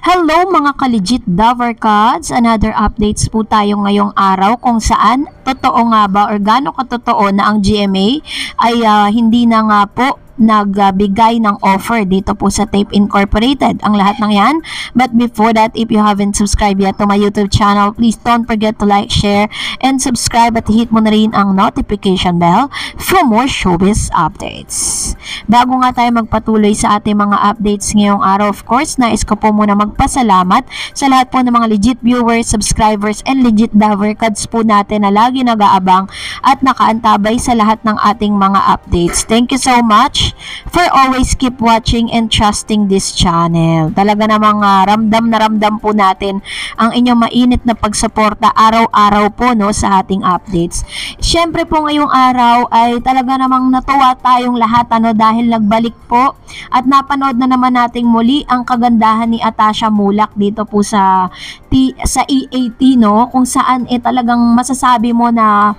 Hello mga ka-legit Davercads! Another updates po tayo ngayong araw kung saan totoo nga ba or gaano katotoo na ang GMA ay hindi na nga po nagbigay ng offer dito po sa Tape Incorporated. Ang lahat ng yan. But before that, if you haven't subscribed yet to my YouTube channel, please don't forget to like, share, and subscribe at hit mo na rin ang notification bell for more showbiz updates. Bago nga tayo magpatuloy sa ating mga updates ngayong araw, of course, nais ko po muna magpasalamat sa lahat po ng mga legit viewers, subscribers, and legit Davercads po natin na lagi nag-aabang at nakaantabay sa lahat ng ating mga updates. Thank you so much for always keep watching and trusting this channel. Talaga namang ramdam na ramdam po natin ang inyong mainit na pagsuporta araw-araw po no sa ating updates. Syempre po ngayong araw ay talaga namang natuwa tayong lahat dahil nagbalik po at napanood na naman nating muli ang kagandahan ni Atasha Mulak dito po sa EAT no, kung saan talagang masasabi mo na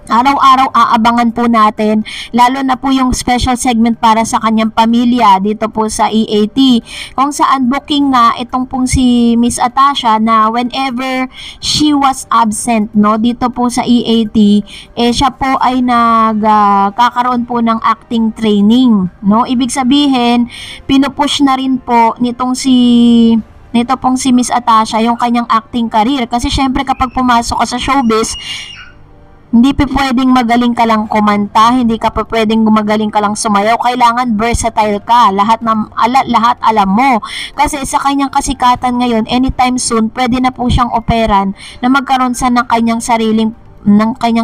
araw-araw aabangan po natin, lalo na po yung special segment para sa kanyang pamilya dito po sa EAT, kung saan booking nga itong pong si Miss Atasha na whenever she was absent no dito po sa EAT, siya po ay nagkakaroon po ng acting training no. Ibig sabihin, pinupush na rin po nito pong si Miss Atasha yung kanyang acting career, kasi syempre kapag pumasok ka sa showbiz, hindi pa pwedeng magaling ka lang kumanta, hindi ka pa pwedeng gumagaling ka lang sumayaw, kailangan versatile ka, lahat alam mo. Kasi sa kanyang kasikatan ngayon, anytime soon, pwede na po siyang operan na magkaroon sa ng kanyang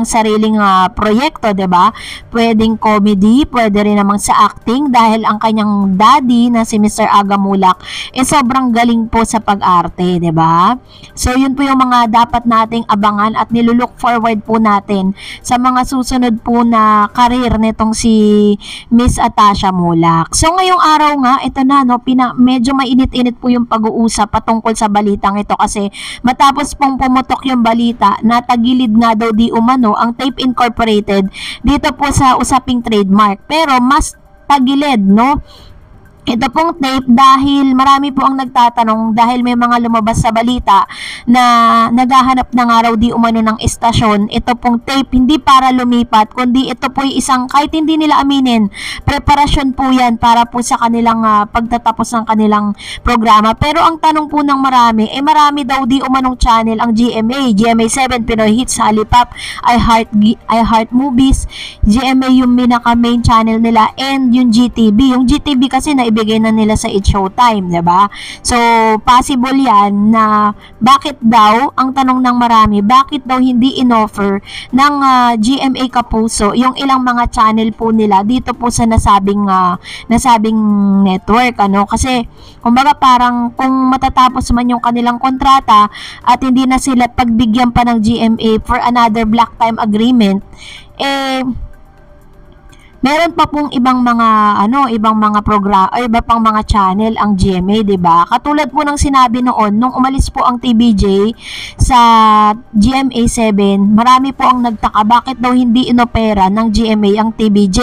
sariling proyekto, 'di ba? Pwedeng comedy, pwede rin namang sa acting dahil ang kanyang daddy na si Mr. Aga Mulak sobrang galing po sa pag-arte, 'di ba? So yun po yung mga dapat nating abangan at nilulook forward po natin sa mga susunod po na career nitong si Miss Atasha Mulak. So ngayong araw nga, ito na no, medyo mainit-init po yung pag-uusap patungkol sa balitang ito, kasi matapos pong pumutok yung balita, natagilid nga daw di umano ang Tape Incorporated dito po sa usaping trademark, pero mas tagilid no ito pong tape dahil marami po ang nagtatanong, dahil may mga lumabas sa balita na naghahanap na nga raw di umano ng istasyon ito pong tape, hindi para lumipat, kundi ito po isang, kahit hindi nila aminin, preparasyon po yan para po sa kanilang pagtatapos ng kanilang programa. Pero ang tanong po ng marami, marami daw di umanong channel ang GMA7, Pinoy Hits, Halipop, iHeart Movies, GMA yung main channel nila, and yung GTV. Yung GTV kasi na ibigay na nila sa It's Showtime, 'di ba? So, possible 'yan na bakit daw, ang tanong ng marami, bakit daw hindi inoffer ng GMA Kapuso yung ilang mga channel po nila dito po sa nasabing network ano? Kasi kumbaga parang kung matatapos man yung kanilang kontrata at hindi na sila pagbigyan pa ng GMA for another block time agreement, meron pa pong ibang mga programa o iba pang mga channel ang GMA, 'di ba? Katulad po ng sinabi noon nung umalis po ang TVJ sa GMA7, marami po ang nagtaka bakit daw hindi inopera ng GMA ang TVJ.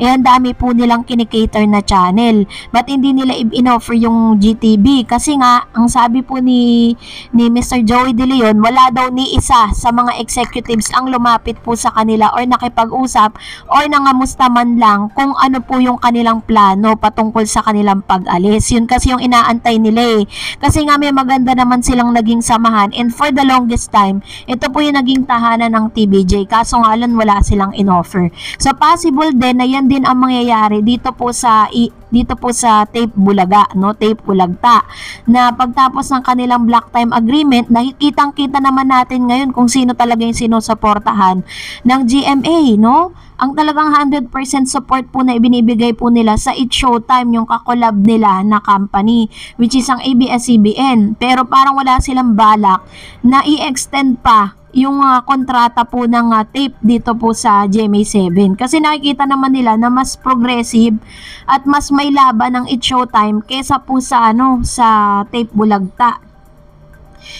Ang dami po nilang kinikater na channel. But hindi nila inoffer yung GTV kasi nga ang sabi po ni Mr. Joey De Leon, wala daw ni isa sa mga executives ang lumapit po sa kanila or nakipag-usap or nangamusta man lang kung ano po yung kanilang plano patungkol sa kanilang pag-alis. Yun kasi yung inaantay nila kasi nga may maganda naman silang naging samahan, and for the longest time ito po yung naging tahanan ng TVJ, kaso nga lang wala silang inoffer. So possible din na yan din ang mangyayari dito po sa Tape Bulaga, no? Tape Bulagta, na pagtapos ng kanilang block time agreement, nakikitang-kita naman natin ngayon kung sino talaga yung sinusuportahan ng GMA, no? Ang talagang 100% support po na ibinibigay po nila sa It's Showtime, yung kakolab nila na company, which is ang ABS-CBN. Pero parang wala silang balak na i-extend pa yung kontrata po ng tape dito po sa GMA7, kasi nakikita naman nila na mas progressive at mas may laban ng It's Showtime kesa po sa Tape Bulagta.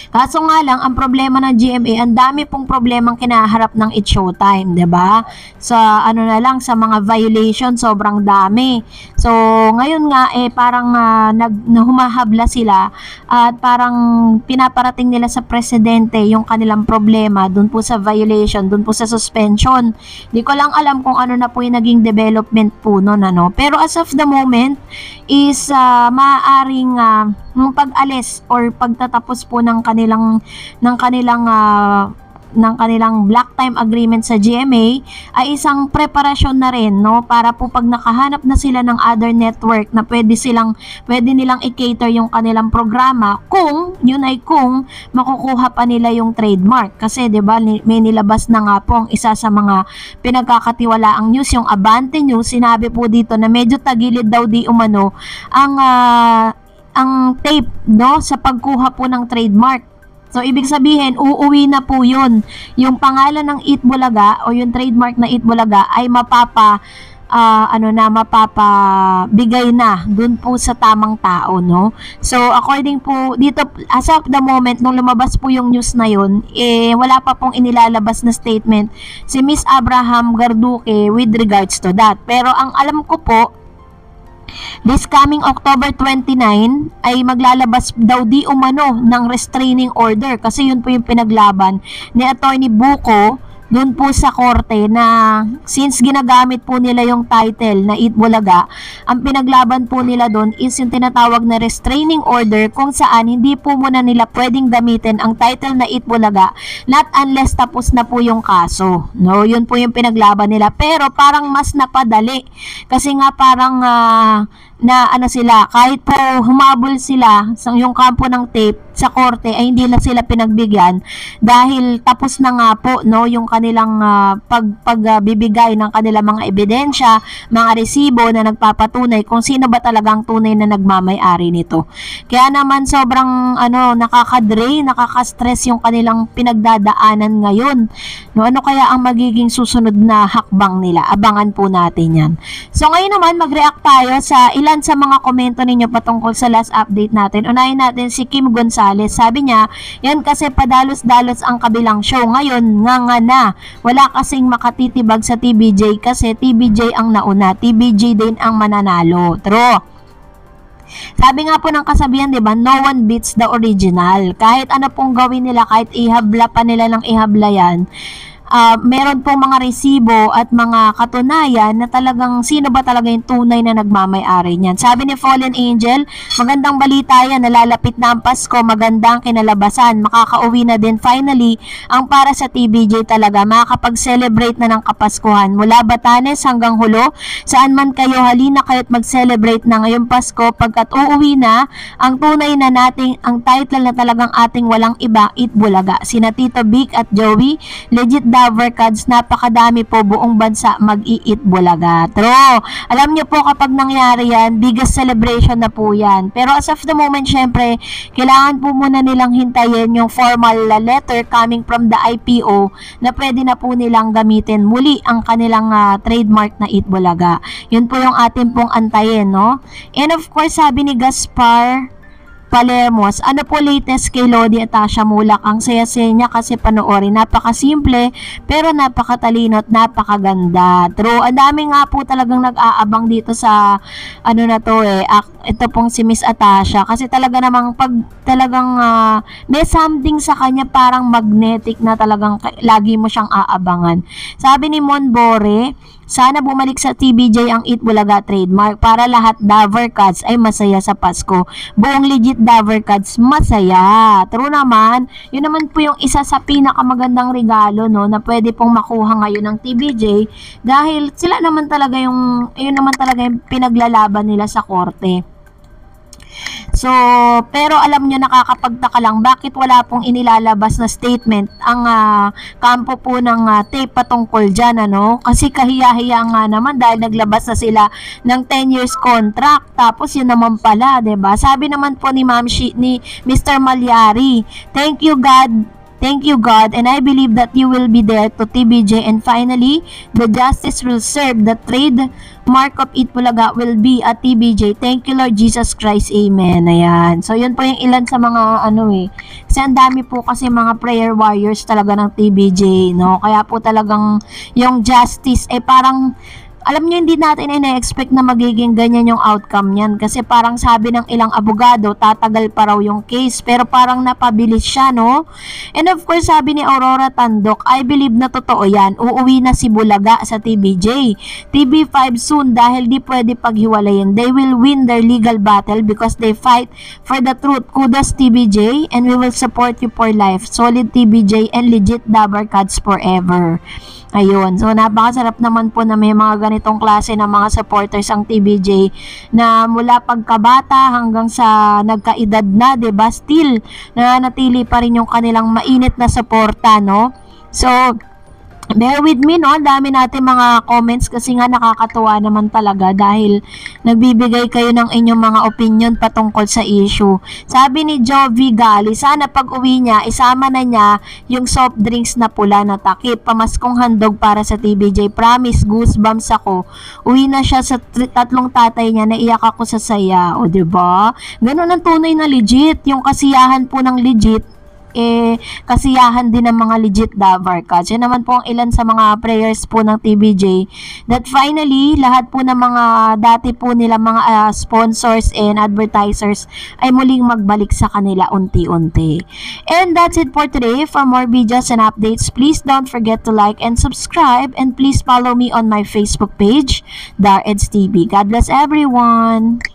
Kaso nga lang, ang problema ng GMA, ang dami pong problemang kinaharap ng It's Showtime, 'di ba? Sa ano na lang, sa mga violation, sobrang dami. So, ngayon nga, parang humahabla sila at parang pinaparating nila sa presidente yung kanilang problema dun po sa violation, dun po sa suspension. Di ko lang alam kung ano na po yung naging development po nun, ano. Pero as of the moment is maaaring yung pag-alis or pagtatapos po ng kanilang black time agreement sa GMA ay isang preparasyon na rin, no, para po pag nakahanap na sila ng other network na pwede nilang i-cater yung kanilang programa, kung makukuha pa nila yung trademark. Kasi 'di ba, may nilabas na nga po ang isa sa mga pinagkakatiwalaang news, yung Abante News. Sinabi po dito na medyo tagilid daw di umano ang tape, no, sa pagkuha po ng trademark. So, ibig sabihin, uuwi na po yun. Yung pangalan ng Eat Bulaga o yung trademark na Eat Bulaga ay mapapabigay na dun po sa tamang tao, no? So, according po dito, as of the moment, nung lumabas po yung news na yun, wala pa pong inilalabas na statement si Miss Abraham Garduque with regards to that. Pero ang alam ko po, this coming October 29 ay maglalabas daw di umano ng restraining order, kasi yun po yung pinaglaban ni Attorney Buko doon po sa korte, na since ginagamit po nila yung title na Eat Bulaga, ang pinaglaban po nila doon is yung tinatawag na restraining order, kung saan hindi po muna nila pwedeng gamitin ang title na Eat Bulaga not unless tapos na po yung kaso, no? Yun po yung pinaglaban nila, pero parang mas napadali kasi nga parang kahit po humabol sila sa yung kampo ng tape sa korte, ay hindi na sila pinagbigyan dahil tapos na nga po, no, yung kanilang pagbibigay ng kanilang mga ebidensya, mga resibo na nagpapatunay kung sino ba talagang tunay na nagmamay-ari nito. Kaya naman sobrang nakaka-drain, nakaka-stress yung kanilang pinagdadaanan ngayon. No, ano kaya ang magiging susunod na hakbang nila? Abangan po natin yan. So ngayon naman, mag-react tayo sa ilan sa mga komento ninyo patungkol sa last update natin. Unahin natin si Kim Gonzalez. Sabi niya, yan kasi padalos-dalos ang kabilang show. Ngayon, nga na. Wala kasing makatitibag sa TBJ kasi TBJ ang nauna. TBJ din ang mananalo. True. Sabi nga po ng kasabihan, 'di ba, no one beats the original. Kahit ano pong gawin nila, kahit ihabla pa nila ng ihabla yan, meron pong mga resibo at mga katunayan na talagang sino ba talaga yung tunay na nagmamay-ari niyan. Sabi ni Fallen Angel, magandang balita yan, nalalapit na ang Pasko, magandang kinalabasan, makakauwi na din finally ang para sa TBJ talaga, makakapag-celebrate na ng Kapaskuhan. Mula Batanes hanggang Hulo, saan man kayo, halina kayo't mag-celebrate na ngayong Pasko, pagkat uuwi na ang tunay na nating, ang title na talagang ating walang iba, Eat Bulaga. Sina Tito Vic at Joey, legit Davercads, napakadami po, buong bansa mag-i-Eat Bulaga. True. Alam niyo po, kapag nangyari yan, biggest celebration na po yan. Pero as of the moment, syempre, kailangan po muna nilang hintayin yung formal letter coming from the IPO na pwede na po nilang gamitin muli ang kanilang trademark na Eat Bulaga. Yun po yung atin pong antayin, no? And of course, sabi ni Gaspar Palermos, ano po latest kay Lodi at Tasha Mulak? Ang saya-saya niya kasi panoorin. Napakasimple pero napakatalino at napakaganda. True. Ang dami nga po talagang nag-aabang dito sa ito pong si Miss Atasha, kasi talaga namang pag talagang may something sa kanya, parang magnetic na talagang lagi mo siyang aabangan. Sabi ni Monbore, sana bumalik sa TBJ ang Eat Bulaga trademark para lahat Davercads ay masaya sa Pasko. Buong legit Davercads masaya. True naman. Yun naman po yung isa sa pinakamagandang regalo, no, na pwede pong makuha ngayon ng TBJ, dahil sila naman talaga yung pinaglalaban nila sa korte. So, pero alam nyo, nakakapagtaka lang, bakit wala pong inilalabas na statement ang kampo po ng tape patungkol dyan, ano? Kasi kahiya-hiya nga naman dahil naglabas na sila ng 10 years contract, tapos yun naman pala, 'di ba? Sabi naman po ni ni Mr. Malyari, thank you God, and I believe that you will be there to TBJ, and finally, the justice will serve. The trademark of Eat Bulaga will be at TBJ. Thank you, Lord Jesus Christ. Amen. Ayan. So, yun po yung ilan sa mga kasi ang dami po kasi mga prayer warriors talaga ng TBJ, no? Kaya po talagang yung justice, parang alam niyo, hindi natin ina-expect na magiging ganyan yung outcome niyan kasi parang sabi ng ilang abogado, tatagal pa raw yung case pero parang napabilis siya, no? And of course, sabi ni Aurora Tandok, I believe na totoo yan. Uuwi na si Bulaga sa TBJ. TB5 soon dahil di pwede paghiwalayin. They will win their legal battle because they fight for the truth. Kudos TBJ and we will support you for life. Solid TBJ and legit Dabar Cats forever. Ayun. So, napakasarap naman po na may mga ganitong klase ng mga supporters ang TBJ na mula pagkabata hanggang sa nagkaedad na, 'di ba? Still, nananatili pa rin yung kanilang mainit na suporta, no? So, bear with me, no? Dami natin mga comments kasi nga nakakatuwa naman talaga dahil nagbibigay kayo ng inyong mga opinion patungkol sa issue. Sabi ni Jovi Gali, sana pag uwi niya, isama na niya yung soft drinks na pula na takip. Pamaskong handog para sa TBJ. Promise, goosebumps ako. Uwi na siya sa tatlong tatay niya, naiyak ako sa saya. O, diba? Ganun ang tunay na legit. Yung kasiyahan po ng legit, kasiyahan din ng mga legit Davar Cats. Yan naman po ang ilan sa mga prayers po ng TBJ that finally, lahat po ng mga dati po nila mga sponsors and advertisers ay muling magbalik sa kanila unti-unti. And that's it for today. For more videos and updates, please don't forget to like and subscribe and please follow me on my Facebook page, Dar Eds TV. God bless everyone!